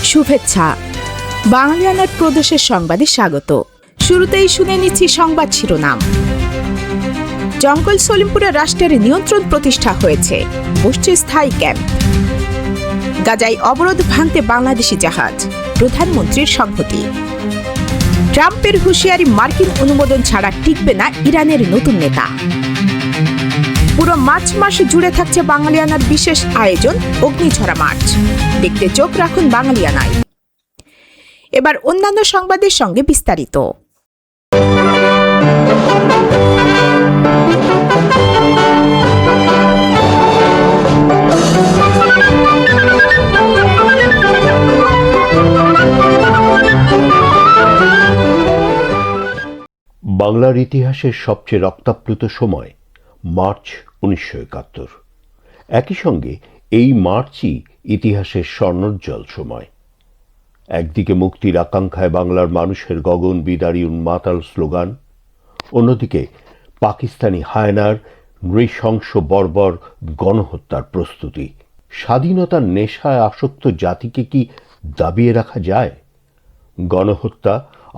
শুভেচ্ছা। বাংলায়ানার প্রদেশের সংবাদে স্বাগত। শুরুতেই শুনে নিচ্ছি সংবাদ শিরোনাম। জঙ্গল সলিমপুরে রাষ্ট্রের নিয়ন্ত্রণ প্রতিষ্ঠা হয়েছে, বসছে স্থায়ী ক্যাম্প। গাজায় অবরোধ ভাঙতে বাংলাদেশি জাহাজ, প্রধানমন্ত্রীর সংহতি। ট্রাম্পের হুঁশিয়ারি, মার্কিন অনুমোদন ছাড়া টিকবে না ইরানের নতুন নেতা। পুরো মার্চ মাস জুড়ে থাকছে বাংলায়ানার বিশেষ আয়োজন অগ্নিঝরা মার্চ। দেখতে চোখ রাখুন বাংলায়ানায়। এবার অন্যান্য সংবাদের সঙ্গে বিস্তারিত। বাংলার ইতিহাসের সবচেয়ে রক্তাপ্লুত সময় মার্চ 1971। একই সঙ্গে এই মার্চই ইতিহাসের স্বর্ণোজ্জ্বল সময়। একদিকে মুক্তির আকাঙ্ক্ষায় বাংলার মানুষের গগন বিদারী উন্মাতাল স্লোগান, অন্যদিকে পাকিস্তানি হায়নার নৃশংস বর্বর গণহত্যার প্রস্তুতি। স্বাধীনতার নেশায় আসক্ত জাতিকে কি দাবিয়ে রাখা যায়? গণহত্যা,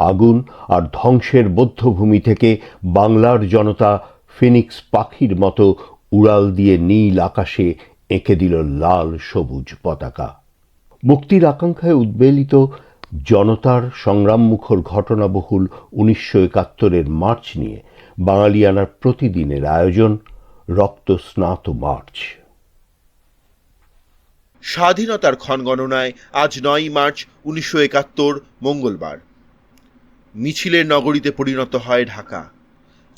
আগুন আর ধ্বংসের বধ্যভূমি থেকে বাংলার জনতা ফিনিক্স পাখির মতো উড়াল দিয়ে নীল আকাশে এঁকে দিল লাল সবুজ পতাকা। মুক্তির আকাঙ্ক্ষায় উদ্বেলিত জনতার সংগ্রামমুখর ঘটনাবহুল 1971-এর মার্চ নিয়ে বাঙালিয়ানার প্রতিদিনের আয়োজন রক্তস্নাত মার্চ। স্বাধীনতার ক্ষণগণনায় আজ 9 মার্চ 1971 মঙ্গলবার। মিছিলের নগরীতে পরিণত হয় ঢাকা।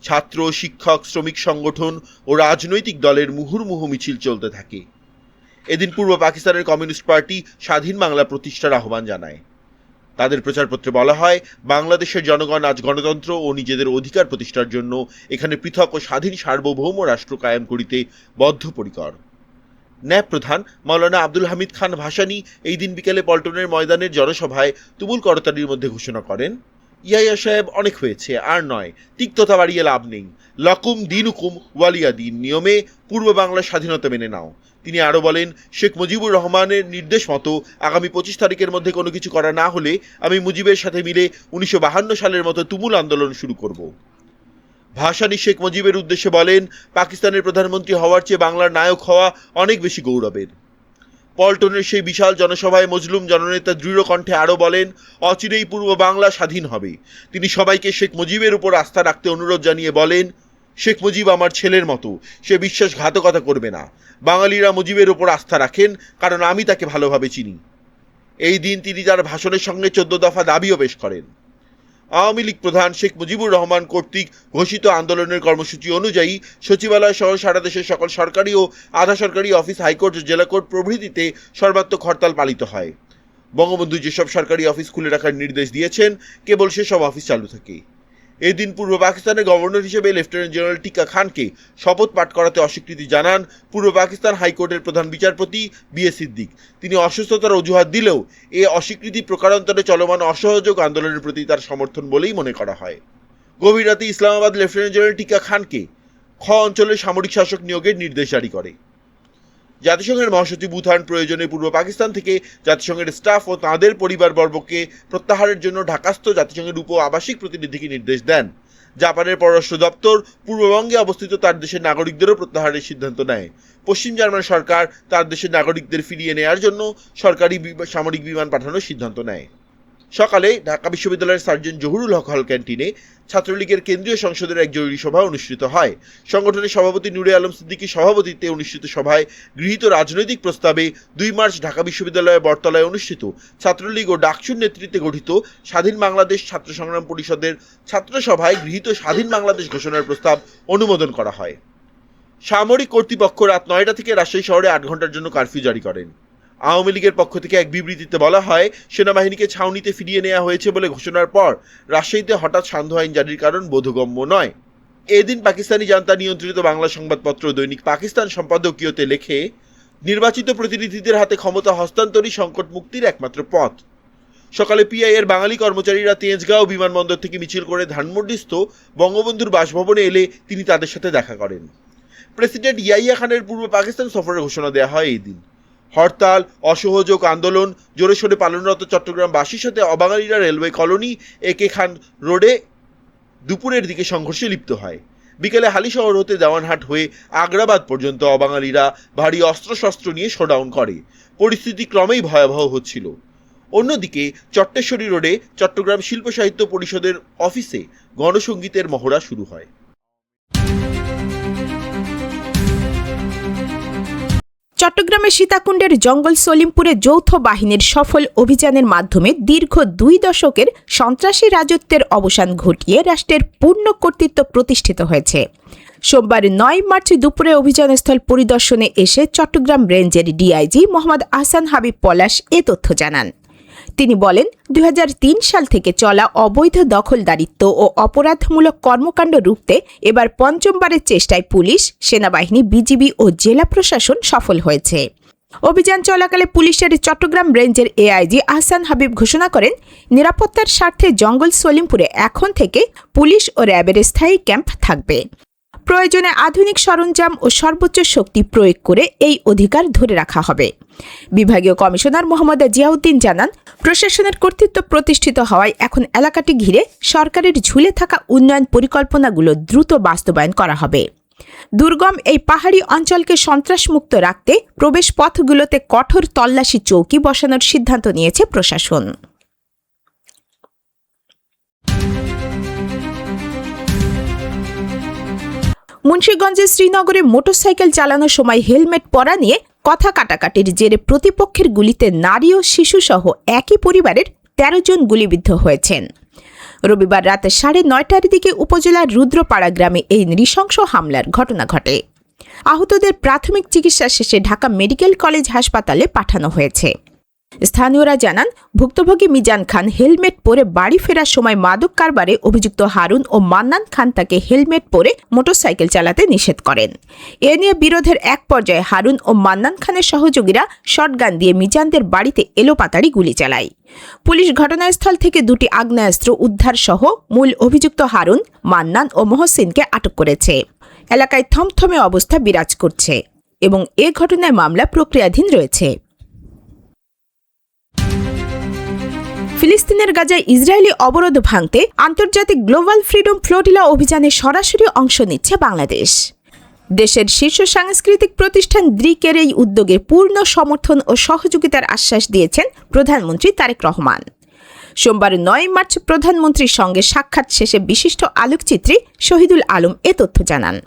ছাত্র, শিক্ষক, শ্রমিক সংগঠন ও রাজনৈতিক দলের মুহুর্মুহু মিছিল চলতে থাকে। এদিন পূর্ব পাকিস্তানের কমিউনিস্ট পার্টি স্বাধীন বাংলা প্রতিষ্ঠার আহ্বান জানায়। তাদের প্রচারপত্রে বলা হয়, বাংলাদেশের জনগণ আজ গণতন্ত্র ও নিজেদের অধিকার প্রতিষ্ঠার জন্য এখানে পৃথক ও স্বাধীন সার্বভৌম রাষ্ট্র কায়েম করিতে বদ্ধপরিকর। ন্যাপ প্রধান মাওলানা আব্দুল হামিদ খান ভাসানী এই দিন বিকেলে পল্টনের ময়দানের জনসভায় তুমুল করতালির মধ্যে ঘোষণা করেন, ইয়াইয়া সাহেব, অনেক হয়েছে, আর নয়, তিক্ততা বাড়িয়ে লাভ নেই। লকুম দিনুকুম ওয়ালিয়া দিন নিয়মে পূর্ব বাংলার স্বাধীনতা মেনে নাও। তিনি আরও বলেন, শেখ মুজিবুর রহমানের নির্দেশ মতো আগামী 25 তারিখের মধ্যে কোনো কিছু করা না হলে আমি মুজিবের সাথে মিলে 1952 সালের মতো তুমুল আন্দোলন শুরু করব। ভাসানী শেখ মুজিবের উদ্দেশ্যে বলেন, পাকিস্তানের প্রধানমন্ত্রী হওয়ার চেয়ে বাংলার নায়ক হওয়া অনেক বেশি গৌরবের। পল্টনের সেই বিশাল জনসভায় মজলুম জননেতা দৃঢ় কণ্ঠে আরও বলেন, অচিরেই পূর্ব বাংলা স্বাধীন হবে। তিনি সবাইকে শেখ মুজিবের উপর আস্থা রাখতে অনুরোধ জানিয়ে বলেন, শেখ মুজিব আমার ছেলের মতো, সে বিশ্বাসঘাতকতা করবে না। বাঙালিরা মুজিবের উপর আস্থা রাখেন, কারণ আমি তাকে ভালোভাবে চিনি। এই দিন তিনি তার ভাষণের সঙ্গে 14 দফা দাবিও পেশ করেন। আওয়ামী লীগ প্রধান শেখ মুজিবুর রহমান কর্তৃক ঘোষিত আন্দোলনের কর্মসূচি অনুযায়ী সচিবালয় সহ সারা দেশের সকল সরকারি ও আধা সরকারি অফিস, হাইকোর্ট, জেলা কোর্ট প্রভৃতিতে সর্বাত্মক হরতাল পালিত হয়। বঙ্গবন্ধু যেসব সরকারি অফিস খুলে রাখার নির্দেশ দিয়েছেন, কেবল সেসব অফিস চালু থাকে। এই দিন পূর্ব পাকিস্তানের গভর্নর হিসেবে লেফটেন্যান্ট জেনারেল টিক্কা খানকে শপথ পাঠ করাতে অস্বীকৃতি জানান পূর্ব পাকিস্তান হাইকোর্টের প্রধান বিচারপতি বি.এ. সিদ্দিক। তিনি অসুস্থতার অজুহাত দিলেও এ অস্বীকৃতি প্রকারান্তরে চলমান অসহযোগ আন্দোলনের প্রতি তার সমর্থন বলেই মনে করা হয়। গভীর রাতে ইসলামাবাদ লেফটেন্যান্ট জেনারেল টিক্কা খানকে খ অঞ্চলের সামরিক শাসক নিয়োগের নির্দেশ জারি করে। জাতিসংঘের মহাসচিব বুথান প্রয়োজনে পূর্ব পাকিস্তান থেকে জাতিসংঘের স্টাফ ও তাঁদের পরিবারবর্গকে প্রত্যাহারের জন্য ঢাকাস্থ জাতিসংঘের উপ আবাসিক প্রতিনিধিকে নির্দেশ দেন। জাপানের পররাষ্ট্র দপ্তর পূর্ববঙ্গে অবস্থিত তার দেশের নাগরিকদেরও প্রত্যাহারের সিদ্ধান্ত নেয়। পশ্চিম জার্মান সরকার তার দেশের নাগরিকদের ফিরিয়ে নেয়ার জন্য সরকারি সামরিক বিমান পাঠানোর সিদ্ধান্ত নেয়। সকালে ঢাকা বিশ্ববিদ্যালয়ের সার্জন জহুরুল হক হল ক্যান্টিনে ছাত্রলীগের কেন্দ্রীয় সংসদের এক জরুরি সভা অনুষ্ঠিত হয়। সংগঠনের সভাপতি নূরে আলম সিদ্দিকীর সভাপতিত্বে অনুষ্ঠিত সভায় গৃহীত রাজনৈতিক প্রস্তাবে 2 মার্চ ঢাকা বিশ্ববিদ্যালয়ের বটতলায় অনুষ্ঠিত ছাত্রলীগ ও ডাকসুর নেতৃত্বে গঠিত স্বাধীন বাংলাদেশ ছাত্র সংগ্রাম পরিষদের ছাত্র সভায় গৃহীত স্বাধীন বাংলাদেশ ঘোষণার প্রস্তাব অনুমোদন করা হয়। সামরিক কর্তৃপক্ষ রাত 9টা থেকে রাজশাহী শহরে 8 ঘন্টার জন্য কারফিউ জারি করেন। আওয়ামী লীগের পক্ষ থেকে এক বিবৃতিতে বলা হয়, সেনাবাহিনীকে ছাউনিতে ফিরিয়ে নেওয়া হয়েছে বলে ঘোষণার পর রাজশাহীতে হঠাৎ সান্ধ্য আইন জারির কারণ বোধগম্য নয়। এদিন পাকিস্তানি জান্তা নিয়ন্ত্রিত বাংলা সংবাদপত্র দৈনিক পাকিস্তান সম্পাদকীয়তে লেখে, নির্বাচিত প্রতিনিধিদের হাতে ক্ষমতা হস্তান্তরই সংকট মুক্তির একমাত্র পথ। সকালে পিআইয়ের বাঙালি কর্মচারীরা তেজগাঁও বিমানবন্দর থেকে মিছিল করে ধানমন্ডিস্থ বঙ্গবন্ধুর বাসভবনে এলে তিনি তাদের সাথে দেখা করেন। প্রেসিডেন্ট ইয়াহিয়া খানের পূর্ব পাকিস্তান সফরের ঘোষণা দেওয়া হয় এই দিন। হরতাল, অসহযোগ আন্দোলন জোরে সোরে পালনরত চট্টগ্রামবাসীর সাথে অবাঙালিরা রেলওয়ে কলোনি একে খান রোডে দুপুরের দিকে সংঘর্ষে লিপ্ত হয়। বিকেলে হালিশহর হতে দেওয়ানহাট হয়ে আগ্রাবাদ পর্যন্ত অবাঙালিরা ভারী অস্ত্রশস্ত্র নিয়ে শোডাউন করে। পরিস্থিতি ক্রমেই ভয়াবহ হচ্ছিল। অন্যদিকে চট্টেশ্বরী রোডে চট্টগ্রাম শিল্প সাহিত্য পরিষদের অফিসে গণসঙ্গীতের মহড়া শুরু হয়। চট্টগ্রামের সীতাকুণ্ডের জঙ্গল সলিমপুরে যৌথ বাহিনীর সফল অভিযানের মাধ্যমে দীর্ঘ 2 দশকের সন্ত্রাসী রাজত্বের অবসান ঘটিয়ে রাষ্ট্রের পূর্ণ কর্তৃত্ব প্রতিষ্ঠিত হয়েছে। সোমবার 9 মার্চ দুপুরে অভিযানস্থল পরিদর্শনে এসে চট্টগ্রাম রেঞ্জের ডিআইজি মোহাম্মদ আহসান হাবিব পলাশ এ তথ্য জানান। তিনি বলেন, 2003 সাল থেকে চলা অবৈধ দখলদারিত্ব ও অপরাধমূলক কর্মকাণ্ড রুখতে এবার পঞ্চমবারের চেষ্টায় পুলিশ, সেনাবাহিনী, বিজিবি ও জেলা প্রশাসন সফল হয়েছে। অভিযান চলাকালে পুলিশের চট্টগ্রাম রেঞ্জের এআইজি আহসান হাবিব ঘোষণা করেন, নিরাপত্তার স্বার্থে জঙ্গল সলিমপুরে এখন থেকে পুলিশ ও র্যাবের স্থায়ী ক্যাম্প থাকবে। প্রয়োজনে আধুনিক সরঞ্জাম ও সর্বোচ্চ শক্তি প্রয়োগ করে এই অধিকার ধরে রাখা হবে। বিভাগীয় কমিশনার মোহাম্মদ জিয়াউদ্দিন জানান, প্রশাসনের কর্তৃত্ব প্রতিষ্ঠিত হওয়ায় এখন এলাকাটি ঘিরে সরকারের ঝুলে থাকা উন্নয়ন পরিকল্পনাগুলো দ্রুত বাস্তবায়ন করা হবে। দুর্গম এই পাহাড়ি অঞ্চলকে সন্ত্রাসমুক্ত রাখতে প্রবেশ পথগুলোতে কঠোর তল্লাশি চৌকি বসানোর সিদ্ধান্ত নিয়েছে প্রশাসন। মুন্সিগঞ্জের শ্রীনগরে মোটরসাইকেল চালানোর সময় হেলমেট পরা নিয়ে কথা কাটাকাটির জেরে প্রতিপক্ষের গুলিতে নারী ও শিশুসহ একই পরিবারের 13 জন গুলিবিদ্ধ হয়েছেন। রবিবার রাত 9:30টার দিকে উপজেলার রুদ্রপাড়া গ্রামে এই নৃশংস হামলার ঘটনা ঘটে। আহতদের প্রাথমিক চিকিৎসা শেষে ঢাকা মেডিকেল কলেজ হাসপাতালে পাঠানো হয়েছে। স্থানীয়রা জানান, ভুক্তভোগী মিজান খান হেলমেট পরে বাড়ি ফেরার সময় মাদক কারবারে অভিযুক্ত হারুন ও মান্নান খান তাকে হেলমেট পরে মোটরসাইকেল চালাতে নিষেধ করেন। এ নিয়ে বিরোধের এক পর্যায়ে হারুন ও মান্নান খানের সহযোগীরা শটগান দিয়ে মিজানদের বাড়িতে এলোপাতাড়ি গুলি চালায়। পুলিশ ঘটনাস্থল থেকে 2টি আগ্নেয়াস্ত্র উদ্ধার সহ মূল অভিযুক্ত হারুন, মান্নান ও মহসিনকে আটক করেছে। এলাকায় থমথমে অবস্থা বিরাজ করছে এবং এ ঘটনায় মামলা প্রক্রিয়াধীন রয়েছে। ফিলিস্তিনের গাজায় ইসরায়েলি অবরোধ ভাঙতে আন্তর্জাতিক গ্লোবাল ফ্রিডম ফ্লোটিলা অভিযানে সরাসরি অংশ নিচ্ছে বাংলাদেশ। দেশের শীর্ষ সাংস্কৃতিক প্রতিষ্ঠান দ্রিকের এই উদ্যোগে পূর্ণ সমর্থন ও সহযোগিতার আশ্বাস দিয়েছেন প্রধানমন্ত্রী তারেক রহমান। সোমবার 9 মার্চ প্রধানমন্ত্রীর সঙ্গে সাক্ষাৎ শেষে বিশিষ্ট আলোকচিত্রী শহীদুল আলম এ তথ্য জানান।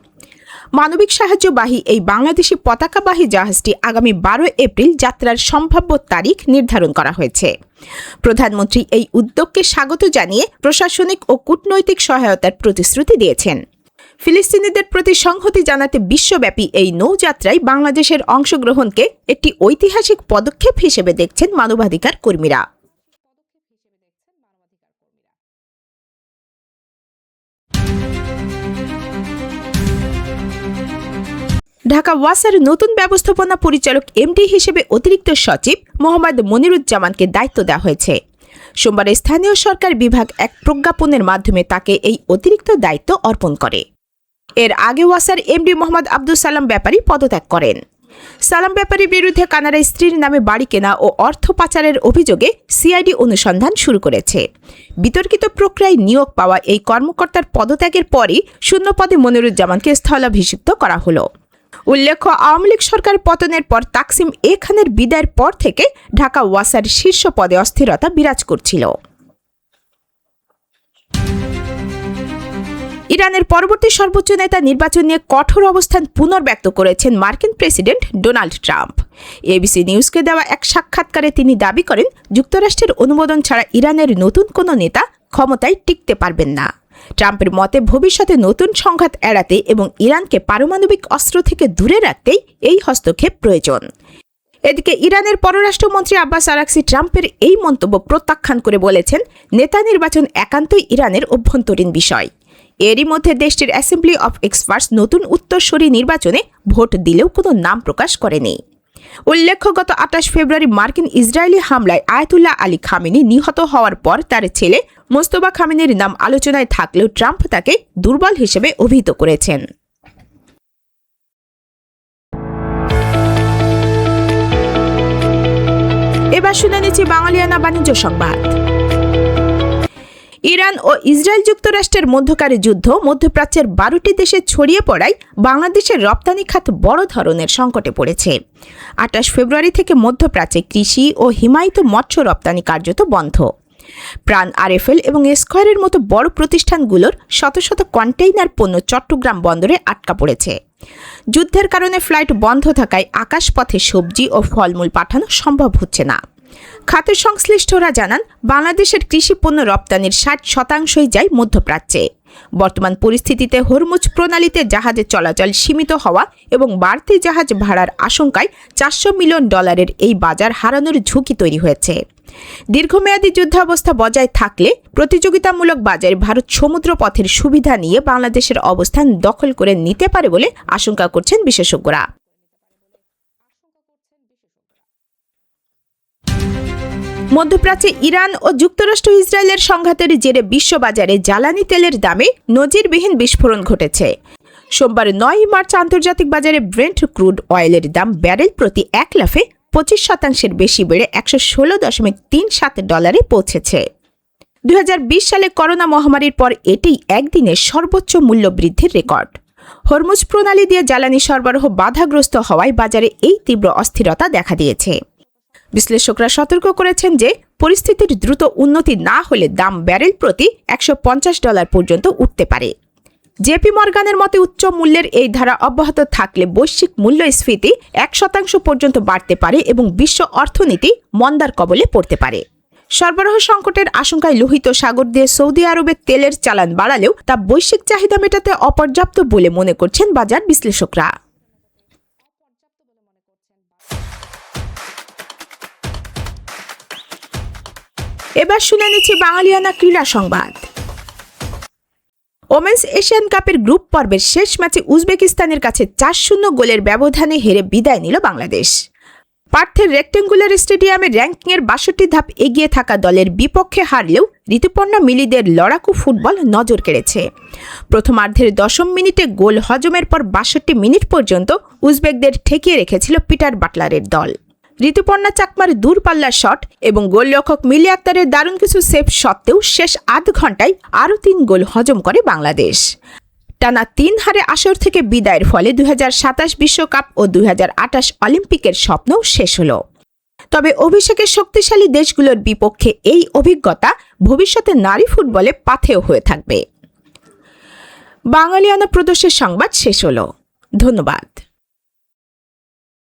মানবিক সাহায্যবাহী এই বাংলাদেশি পতাকাবাহী জাহাজটি আগামী 12 এপ্রিল যাত্রার সম্ভাব্য তারিখ নির্ধারণ করা হয়েছে। প্রধানমন্ত্রী এই উদ্যোগকে স্বাগত জানিয়ে প্রশাসনিক ও কূটনৈতিক সহায়তার প্রতিশ্রুতি দিয়েছেন। ফিলিস্তিনিদের প্রতি সংহতি জানাতে বিশ্বব্যাপী এই নৌযাত্রায় বাংলাদেশের অংশগ্রহণকে একটি ঐতিহাসিক পদক্ষেপ হিসেবে দেখছেন মানবাধিকার কর্মীরা। ঢাকা ওয়াসার নতুন ব্যবস্থাপনা পরিচালক এমডি হিসেবে অতিরিক্ত সচিব মোহাম্মদ মনিরুজ্জামানকে দায়িত্ব দেওয়া হয়েছে। সোমবার স্থানীয় সরকার বিভাগ এক প্রজ্ঞাপনের মাধ্যমে তাকে এই অতিরিক্ত দায়িত্ব অর্পণ করে। এর আগে ওয়াসার এমডি মোহাম্মদ আব্দুল সালাম ব্যাপারী পদত্যাগ করেন। সালাম ব্যাপারীর বিরুদ্ধে কানাডায় স্ত্রীর নামে বাড়ি কেনা ও অর্থ পাচারের অভিযোগে সিআইডি অনুসন্ধান শুরু করেছে। বিতর্কিত প্রক্রিয়ায় নিয়োগ পাওয়া এই কর্মকর্তার পদত্যাগের পরই শূন্য পদে মনিরুজ্জামানকে স্থলাভিষিক্ত করা হলো। উল্লেখ্য, আওয়ামী লীগ সরকার পতনের পর তাকসিম এ খানের বিদায়ের পর থেকে ঢাকা ওয়াসার শীর্ষ পদে অস্থিরতা বিরাজ করছিল। ইরানের পরবর্তী সর্বোচ্চ নেতা নির্বাচন নিয়ে কঠোর অবস্থান পুনর্ব্যক্ত করেছেন মার্কিন প্রেসিডেন্ট ডোনাল্ড ট্রাম্প। এবিসি নিউজকে দেওয়া এক সাক্ষাৎকারে তিনি দাবি করেন, যুক্তরাষ্ট্রের অনুমোদন ছাড়া ইরানের নতুন কোনো নেতা ক্ষমতায় টিকতে পারবেন না। ট্রাম্পের মতে ভবিষ্যতে নতুন সংঘাত এড়াতে এবং ইরানকে পারমাণবিক অস্ত্র থেকে দূরে রাখতেই এই হস্তক্ষেপ প্রয়োজন। এদিকে ইরানের পররাষ্ট্রমন্ত্রী আব্বাস আরাকচি ট্রাম্পের এই মন্তব্য প্রত্যাখ্যান করে বলেছেন, নেতা নির্বাচন একান্তই ইরানের অভ্যন্তরীণ বিষয়। এরই মধ্যে দেশটির অ্যাসেম্বলি অফ এক্সপার্টস নতুন উত্তরসূরি নির্বাচনে ভোট দিলেও কোনো নাম প্রকাশ করেনি। উল্লেখ্য, গত 28 ফেব্রুয়ারি মার্কিন ইসরায়েলি হামলায় আয়াতুল্লাহ আলী খামেনি নিহত হওয়ার পর তার ছেলে মোস্তফা খামেনির নাম আলোচনায় থাকলেও ট্রাম্প তাকে দুর্বল হিসেবে অভিহিত করেছেন। এবার শুনে নিচ্ছি বাঙালিয়ানা বাণিজ্য সংবাদ। ইরান ও ইসরায়েল যুক্তরাষ্ট্রের মধ্যকার যুদ্ধ মধ্যপ্রাচ্যের 12টি দেশে ছড়িয়ে পড়ায় বাংলাদেশের রপ্তানি খাত বড় ধরনের সংকটে পড়েছে। 28 ফেব্রুয়ারি থেকে মধ্যপ্রাচ্যে কৃষি ও হিমায়িত মৎস্য রপ্তানি কার্যত বন্ধ। প্রাণ, আরএফএল এবং স্কয়ারের মতো বড় প্রতিষ্ঠানগুলোর শত শত কন্টেইনার পণ্য চট্টগ্রাম বন্দরে আটকা পড়েছে। যুদ্ধের কারণে ফ্লাইট বন্ধ থাকায় আকাশপথে সবজি ও ফলমূল পাঠানো সম্ভব হচ্ছে না। খাতের সংশ্লিষ্টরা জানান, বাংলাদেশের কৃষি পণ্য রপ্তানির 60% যায় মধ্যপ্রাচ্যে। বর্তমান পরিস্থিতিতে হরমুজ প্রণালীতে জাহাজের চলাচল সীমিত হওয়া এবং বাড়তি জাহাজ ভাড়ার আশঙ্কায় $400 মিলিয়ন এই বাজার হারানোর ঝুঁকি তৈরি হয়েছে। দীর্ঘমেয়াদী যুদ্ধাবস্থা বজায় থাকলে প্রতিযোগিতামূলক বাজারে ভারত সমুদ্র পথের সুবিধা নিয়ে বাংলাদেশের অবস্থান দখল করে নিতে পারে বলে আশঙ্কা করছেন বিশেষজ্ঞরা। মধ্যপ্রাচ্যে ইরান ও যুক্তরাষ্ট্র ইসরায়েলের সংঘাতের জেরে বিশ্ববাজারে জ্বালানি তেলের দামে নজিরবিহীন বিস্ফোরণ ঘটেছে। সোমবার 9 মার্চ আন্তর্জাতিক বাজারে ব্রেন্ট ক্রুড অয়েলের দাম ব্যারেল প্রতি 1 লাফে 25% বেশি বেড়ে $116.37 পৌঁছেছে। 2020 সালে করোনা মহামারীর পর এটিই একদিনের সর্বোচ্চ মূল্য বৃদ্ধির রেকর্ড। হরমুজ প্রণালী দিয়ে জ্বালানি সরবরাহ বাধাগ্রস্ত হওয়ায় বাজারে এই তীব্র অস্থিরতা দেখা দিয়েছে। বিশ্লেষকরা সতর্ক করেছেন যে পরিস্থিতির দ্রুত উন্নতি না হলে দাম ব্যারেল প্রতি $150 পর্যন্ত উঠতে পারে। জেপি মর্গানের মতে উচ্চ মূল্যের এই ধারা অব্যাহত থাকলে বৈশ্বিক মূল্যস্ফীতি 1% পর্যন্ত বাড়তে পারে এবং বিশ্ব অর্থনীতি মন্দার কবলে পড়তে পারে। সরবরাহ সংকটের আশঙ্কায় লোহিত সাগর দিয়ে সৌদি আরবের তেলের চালান বাড়ালেও তা বৈশ্বিক চাহিদা মেটাতে অপর্যাপ্ত বলে মনে করছেন বাজার বিশ্লেষকরা। এবার শুনে নিচ্ছি বাঙালিয়ানা ক্রীড়া সংবাদ। ওমেন্স এশিয়ান কাপের গ্রুপ পর্বের শেষ ম্যাচে উজবেকিস্তানের কাছে 4-0 গোলের ব্যবধানে হেরে বিদায় নিল বাংলাদেশ। পার্থের রেক্টেঙ্গুলার স্টেডিয়ামে র্যাঙ্কিংয়ের 62 ধাপ এগিয়ে থাকা দলের বিপক্ষে হারলেও ঋতুপর্ণা মিলিদের লড়াকু ফুটবল নজর কেড়েছে। প্রথমার্ধের 10ম মিনিটে গোল হজমের পর 62 মিনিট পর্যন্ত উজবেকদের ঠেকিয়ে রেখেছিল পিটার বাটলারের দল। ঋতুপর্ণা চাকমার দূরপাল্লার শট এবং গোলরক্ষক মিলি আক্তারের দারুণ কিছু সেভ সত্ত্বেও শেষ আধ ঘন্টায় আরও 3 গোল হজম করে বাংলাদেশ। টানা 3 হারে আসর থেকে বিদায়ের ফলে 2027 বিশ্বকাপ ও 2028 অলিম্পিকের স্বপ্নও শেষ হল। তবে অভিষেকের শক্তিশালী দেশগুলোর বিপক্ষে এই অভিজ্ঞতা ভবিষ্যতে নারী ফুটবলে পাথেয় হয়ে থাকবে। বাঙালিয়ানা প্রদেশের সংবাদ শেষ হল। ধন্যবাদ।